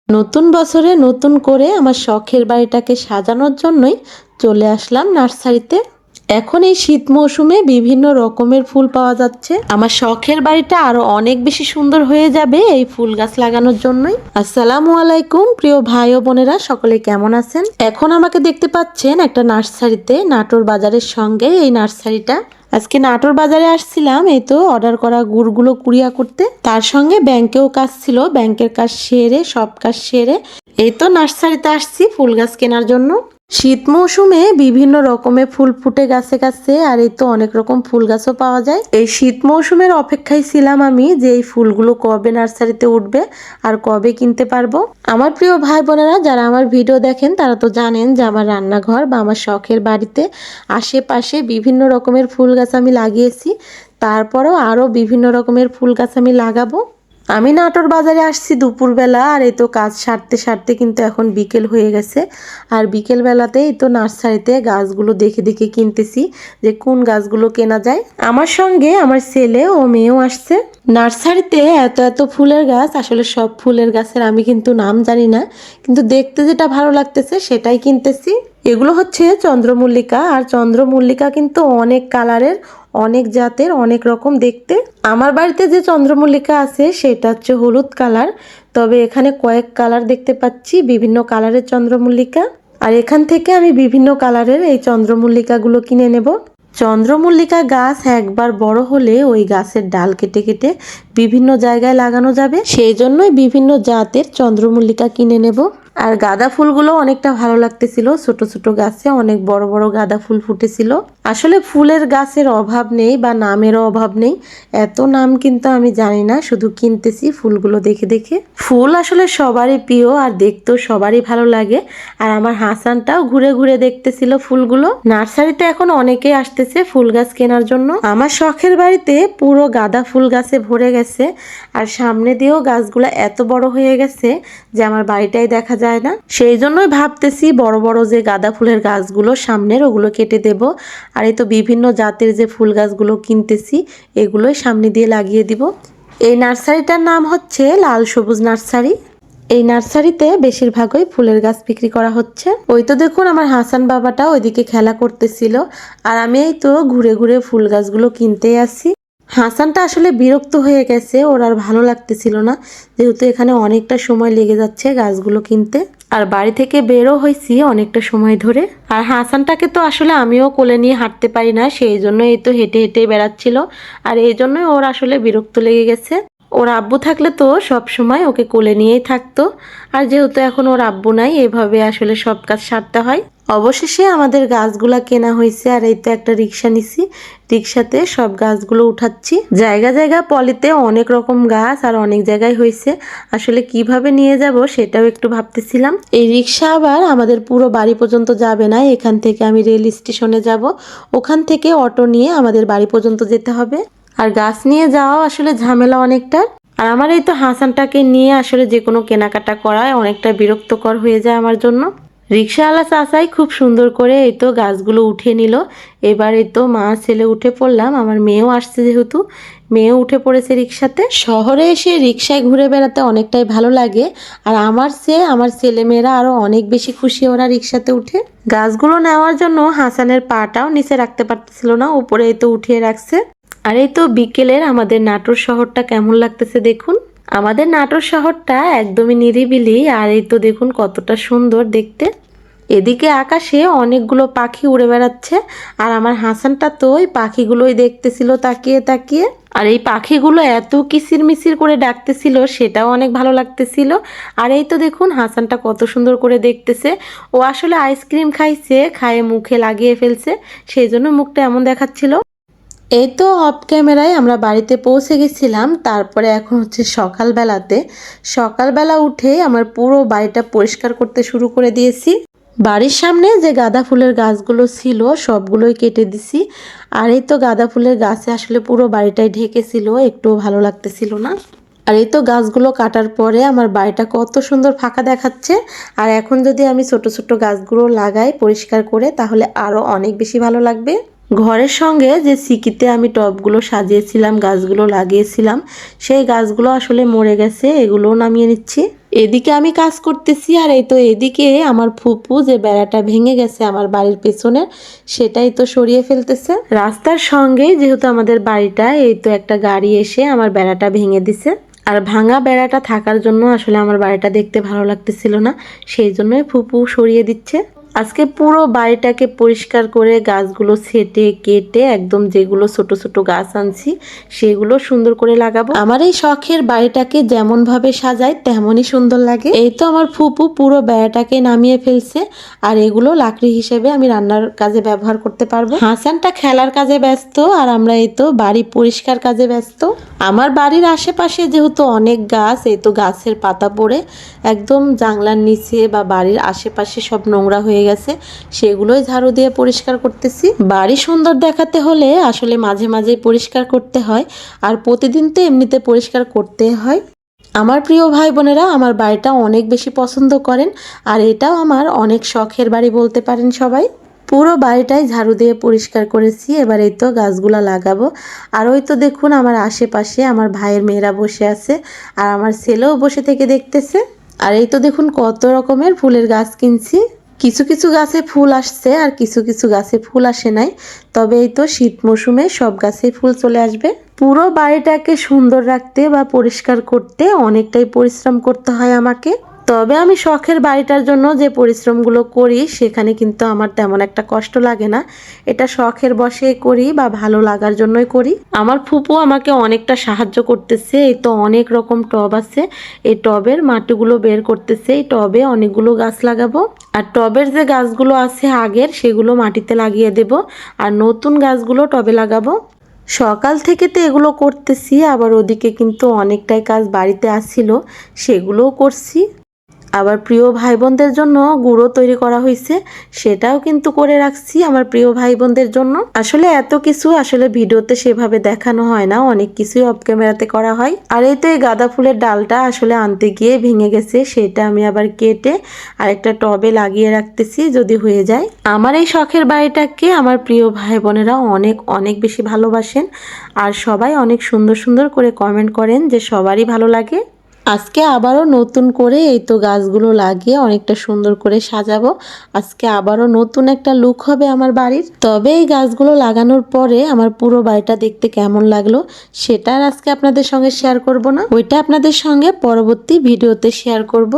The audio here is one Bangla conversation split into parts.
নতুন বছরে নতুন করে আমার শখের বাড়িটাকে সাজানোর জন্যই চলে আসলাম নার্সারিতে। এখন এই শীত মৌসুমে বিভিন্ন রকমের ফুল পাওয়া যাচ্ছে। আমার শখের বাড়িটা আরো অনেক বেশি সুন্দর হয়ে যাবে এই ফুল গাছ লাগানোর জন্যই। আসসালামু আলাইকুম প্রিয় ভাই ও বোনেরা, সকলে কেমন আছেন? এখন আমাকে দেখতে পাচ্ছেন একটা নার্সারিতে, নাটোর বাজারের সঙ্গে এই নার্সারিটা। আজকে নাটোর বাজারে আসছিলাম এই তো অর্ডার করা গুড়গুলো কুরিয়া করতে, তার সঙ্গে ব্যাংকেও কাজ ছিল, ব্যাংকের কাজ সেরে সব কাজ সেরে এই তো নার্সারিতে আসছি ফুল গাছ কেনার জন্য। শীত মৌসুমে বিভিন্ন রকমের ফুল ফুটে গাছে গাছে, আর এই তো অনেক রকম ফুল গাছও পাওয়া যায়। এই শীত মৌসুমের অপেক্ষায় ছিলাম আমি যে এই ফুলগুলো কবে নার্সারিতে উঠবে আর কবে কিনতে পারবো। আমার প্রিয় ভাই বোনেরা যারা আমার ভিডিও দেখেন তারা তো জানেন যে আমার রান্নাঘর বা আমার শখের বাড়িতে আশেপাশে বিভিন্ন রকমের ফুল গাছ আমি লাগিয়েছি। তারপরেও আরো বিভিন্ন রকমের ফুল গাছ আমি লাগাবো। আমি নাটোর বাজারে আসছি দুপুরবেলা, আর এই তো কাজ সারতে সারতে কিন্তু এখন বিকেল হয়ে গেছে। আর বিকেল বেলাতে এই তো নার্সারিতে গাছগুলো দেখে দেখে কিনতেছি যে কোন গাছগুলো কেনা যায়। আমার সঙ্গে আমার ছেলে ও মেয়েও আসছে। নার্সারিতে এত এত ফুলের গাছ, আসলে সব ফুলের গাছের আমি কিন্তু নাম জানি না, কিন্তু দেখতে যেটা ভালো লাগতেছে সেটাই কিনতেছি। এগুলো হচ্ছে চন্দ্রমল্লিকা, আর চন্দ্রমল্লিকা কিন্তু অনেক কালারের, অনেক জাতের, অনেক রকম দেখতে। আমার বাড়িতে যে চন্দ্রমল্লিকা আছে সেটা হচ্ছে হলুদ কালার, তবে এখানে কয়েক কালার দেখতে পাচ্ছি, বিভিন্ন কালারের চন্দ্রমল্লিকা। আর এখান থেকে আমি বিভিন্ন কালারের এই চন্দ্রমল্লিকাগুলো কিনে নেব। চন্দ্রমল্লিকা গাছ একবার বড় হলে ওই গাছের ডাল কেটে কেটে বিভিন্ন জায়গায় লাগানো যাবে, সেই জন্যই বিভিন্ন জাতের চন্দ্রমল্লিকা কিনে নেব। আর গাঁদা ফুলগুলো অনেকটা ভালো লাগতেছিল, ছোট ছোট গাছে অনেক বড় বড় গাঁদা ফুল ফুটেছিল। আসলে ফুলের গাছের অভাব নেই বা নামেরও অভাব নেই, এত নাম কিন্তু আমি জানি না, শুধু কিনতেছি ফুলগুলো দেখে দেখে। ফুল আসলে সবারই প্রিয় আর দেখতেও সবারই ভালো লাগে। আর আমার হাসানটাও ঘুরে ঘুরে দেখতেছিল ফুলগুলো। নার্সারিতে এখন অনেকেই আসতেছে ফুল গাছ কেনার জন্য। আমার শখের বাড়িতে পুরো গাঁদা ফুল গাছে ভরে গেছে, আর সামনে দিয়েও গাছগুলো এত বড় হয়ে গেছে যে আমার বাড়িটাই দেখা যায় না। সেই জন্যই ভাবতেছি বড় বড় যে গাঁদা ফুলের গাছগুলো সামনের, ওগুলো কেটে দেব। আর এই তো বিভিন্ন জাতের যে ফুল গাছগুলো কিনতেছি এগুলোই সামনে দিয়ে লাগিয়ে দিব। এই নার্সারিটার নাম হচ্ছে লাল সবুজ নার্সারি। এই নার্সারিতে বেশিরভাগই ফুলের গাছ বিক্রি করা হচ্ছে। ওই তো দেখুন আমার হাসান বাবাটা ওইদিকে খেলা করতেছিল, আর আমি এই তো ঘুরে ঘুরে ফুল গাছগুলো কিনতে আসি। হাসানটা আসলে বিরক্ত হয়ে গেছে, ওর আর ভালো লাগতেছিল না, যেহেতু এখানে অনেকটা সময় লেগে যাচ্ছে গাছগুলো কিনতে। আর বাড়ি থেকে বেরও হয়েছি অনেকটা সময় ধরে। আর হাসানটাকে তো আসলে আমিও কোলে নিয়ে হাঁটতে পারি না, সেই জন্য এই তো হেঁটে হেঁটে বেড়াচ্ছিল, আর এই জন্যই ওর আসলে বিরক্ত লেগে গেছে। ওর আব্বু থাকলে তো সব সময় ওকে কোলে নিয়েই থাকতো, আর যেহেতু এখন ওর আব্বু নাই, এভাবে আসলে সব কাজ সারতে হয়। অবশেষে আমাদের গাছগুলা কেনা হয়েছে, আর এই তো একটা রিক্সা নিছি, রিক্সাতে সব গাছগুলো উঠাচ্ছি। জায়গা জায়গা পলিতে অনেক রকম গাছ আর অনেক জায়গায় হয়েছে, আসলে কিভাবে নিয়ে যাব সেটাও একটু ভাবতেছিলাম। এই রিক্সা আবার আমাদের পুরো বাড়ি পর্যন্ত যাবে না, এখান থেকে আমি রেল স্টেশনে যাব, ওখান থেকে অটো নিয়ে আমাদের বাড়ি পর্যন্ত যেতে হবে। আর গাছ নিয়ে যাওয়া আসলে ঝামেলা অনেকটা। আর আমার এই তো হাসানটাকে নিয়ে আসলে যে কোনো কেনাকাটা করা অনেকটা বিরক্তকর হয়ে যায় আমার জন্য। রিক্সাওয়ালা চাচাই খুব সুন্দর করে এই তো গাছগুলো উঠিয়ে নিল। এবার এই তো মা ছেলে উঠে পড়লাম, আমার মেয়েও আসছে যেহেতু, মেয়েও উঠে পড়েছে রিক্সাতে। শহরে এসে রিক্সায় ঘুরে বেড়াতে অনেকটাই ভালো লাগে, আর আমার ছেলেমেয়েরা আরো অনেক বেশি খুশি ওরা রিক্সাতে উঠে। গাছগুলো নেওয়ার জন্য হাসানের পাটাও নিচে রাখতে পারতেছিল না, উপরে এই তো উঠিয়ে রাখছে। আর এই তো বিকেলের আমাদের নাটোর শহরটা কেমন লাগতেছে দেখুন। আমাদের নাটোর শহরটা একদমই নিরিবিলি, আর এই তো দেখুন কতটা সুন্দর দেখতে। এদিকে আকাশে অনেকগুলো পাখি উড়ে বেড়াচ্ছে, আর আমার হাসানটা তো ওই পাখিগুলোই দেখতেছিল তাকিয়ে তাকিয়ে। আর এই পাখিগুলো এত কিচিরমিচির করে ডাকতেছিল, সেটাও অনেক ভালো লাগতেছিল। আর এই তো দেখুন হাসানটা কত সুন্দর করে দেখতেছে, ও আসলে আইসক্রিম খাইছে, খায়ে মুখে লাগিয়ে ফেলছে, সেই জন্য মুখটা এমন দেখাচ্ছিল। এই তো অফ ক্যামেরায় আমরা বাড়িতে পৌঁছে গেছিলাম। তারপরে এখন হচ্ছে সকালবেলা উঠে আমার পুরো বাড়িটা পরিষ্কার করতে শুরু করে দিয়েছি। বাড়ির সামনে যে গাঁদা ফুলের গাছগুলো ছিল সবগুলোই কেটে দিছি। আর এই তো গাঁদা ফুলের গাছে আসলে পুরো বাড়িটাই ঢেকেছিল, একটুও ভালো লাগতেছিল না। আর এই তো গাছগুলো কাটার পরে আমার বাড়িটা কত সুন্দর ফাঁকা দেখাচ্ছে। আর এখন যদি আমি ছোট ছোট গাছগুলো লাগাই পরিষ্কার করে, তাহলে আরো অনেক বেশি ভালো লাগবে। ঘরের সঙ্গে যে সিকিতে আমি টবগুলো সাজিয়েছিলাম, গাছগুলো লাগিয়েছিলাম, সেই গাছগুলো আসলে মরে গেছে, এগুলোও নামিয়ে নিচ্ছি। এদিকে আমি কাজ করতেছি, আর এই তো এদিকে আমার ফুপু যে বেড়াটা ভেঙে গেছে আমার বাড়ির পেছনে, সেটাই তো সরিয়ে ফেলতেছে। রাস্তার সঙ্গে যেহেতু আমাদের বাড়িটা, এই তো একটা গাড়ি এসে আমার বেড়াটা ভেঙে দিছে। আর ভাঙা বেড়াটা থাকার জন্য আসলে আমার বাড়িটা দেখতে ভালো লাগতেছিল না, সেই জন্যই ফুপু সরিয়ে দিচ্ছে। আজকে পুরো বাড়িটাকে পরিষ্কার করে গাছগুলো ছেটে কেটে একদম যেগুলো ছোট ছোট গাছ আনছি সেগুলো সুন্দর করে লাগাবো। আমার এই শখের বাড়িটাকে যেমন ভাবে সাজায় তেমনই সুন্দর লাগে। এই তো আমার ফুপু পুরো বেড়াটাকে নামিয়ে ফেলছে, আর এগুলো লাকড়ি হিসেবে আমি রান্নার কাজে ব্যবহার করতে পারবো। হাসানটা খেলার কাজে ব্যস্ত, আর আমরা এই তো বাড়ি পরিষ্কার কাজে ব্যস্ত। আমার বাড়ির আশেপাশে যেহেতু অনেক গাছ, এই তো গাছের পাতা পড়ে একদম জানলার নিচে বা বাড়ির আশেপাশে সব নোংরা হয়ে গেছে, সেগুলোই ঝাড়ু দিয়ে পরিষ্কার করতেছি। বাড়ি সুন্দর দেখাতে হলে আসলে মাঝে মাঝে পরিষ্কার করতে হয়, আর প্রতিদিন তো এমনিতে পরিষ্কার করতে হয়। আমার প্রিয় ভাই বোনেরা আমার বাড়িটা অনেক বেশি পছন্দ করেন, আর এটাও আমার অনেক শখের বাড়ি বলতে পারেন সবাই। পুরো বাড়িটাই ঝাড়ু দিয়ে পরিষ্কার করেছি, এবার এই তো গাছগুলা লাগাবো। আর ওই তো দেখুন আমার আশেপাশে আমার ভাইয়ের মেয়েরা বসে আছে, আর আমার ছেলেও বসে থেকে দেখতেছে। আর এই তো দেখুন কত রকমের ফুলের গাছ কিনছি। কিছু কিছু গাছে ফুল আসছে, আর কিছু কিছু গাছে ফুল আসে নাই, তবে এই তো শীত মৌসুমে সব গাছে ফুল চলে আসবে। পুরো বাড়িটাকে সুন্দর রাখতে বা পরিষ্কার করতে অনেকটাই পরিশ্রম করতে হয় আমাকে, তবে আমি শখের বাড়িটার জন্য যে পরিশ্রমগুলো করি সেখানে কিন্তু আমার তেমন একটা কষ্ট লাগে না। এটা শখের বশে করি বা ভালো লাগার জন্যই করি। আমার ফুপু আমাকে অনেকটা সাহায্য করতেছে। এই তো অনেক রকম টব আছে, এই টবের মাটিগুলো বের করতেছে। এই টবে অনেকগুলো গাছ লাগাবো, আর টবের যে গাছগুলো আছে আগের সেগুলো মাটিতে লাগিয়ে দেব, আর নতুন গাছগুলো টবে লাগাবো। সকাল থেকে তো এগুলো করতেছি, আবার ওদিকে কিন্তু অনেকটাই কাজ বাড়িতে আসছিল, সেগুলোও করছি। আবার প্রিয় ভাই বোনদের জন্য গুঁড়ো তৈরি করা হয়েছে, সেটাও কিন্তু করে রাখছি আমার প্রিয় ভাই বোনদের জন্য। আসলে এত কিছু আসলে ভিডিওতে সেভাবে দেখানো হয় না, অনেক কিছুই অফ ক্যামেরাতে করা হয়। আর এই তো এই গাঁদা ফুলের ডালটা আসলে আনতে গিয়ে ভেঙে গেছে, সেটা আমি আবার কেটে আরেকটা টবে লাগিয়ে রাখতেছি যদি হয়ে যায়। আমার এই শখের বাড়িটাকে আমার প্রিয় ভাই বোনেরা অনেক অনেক বেশি ভালোবাসেন, আর সবাই অনেক সুন্দর সুন্দর করে কমেন্ট করেন যে সবারই ভালো লাগে। আজকে আবারও নতুন করে এই তো গাছগুলো লাগিয়ে অনেকটা সুন্দর করে সাজাবো। আজকে আবারও নতুন একটা লুক হবে আমার বাড়ির। তবে এই গাছগুলো লাগানোর পরে আমার পুরো বাড়িটা দেখতে কেমন লাগলো সেটা আর আজকে আপনাদের সঙ্গে শেয়ার করব না, ওইটা আপনাদের সঙ্গে পরবর্তী ভিডিওতে শেয়ার করব।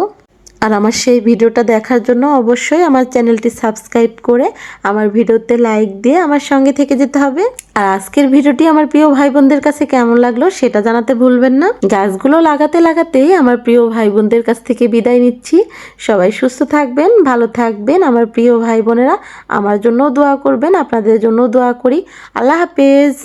আর আমার সেই ভিডিওটা দেখার জন্য অবশ্যই আমার চ্যানেলটি সাবস্ক্রাইব করে আমার ভিডিওতে লাইক দিয়ে আমার সঙ্গে থেকে যেতে হবে। আর আজকের ভিডিওটি আমার প্রিয় ভাই বোনদের কাছে কেমন লাগলো সেটা জানাতে ভুলবেন না। গাছগুলো লাগাতে লাগাতেই আমার প্রিয় ভাই বোনদের কাছ থেকে বিদায় নিচ্ছি। সবাই সুস্থ থাকবেন, ভালো থাকবেন। আমার প্রিয় ভাই বোনেরা আমার জন্যও দোয়া করবেন, আপনাদের জন্যও দোয়া করি। আল্লাহ হাফেজ।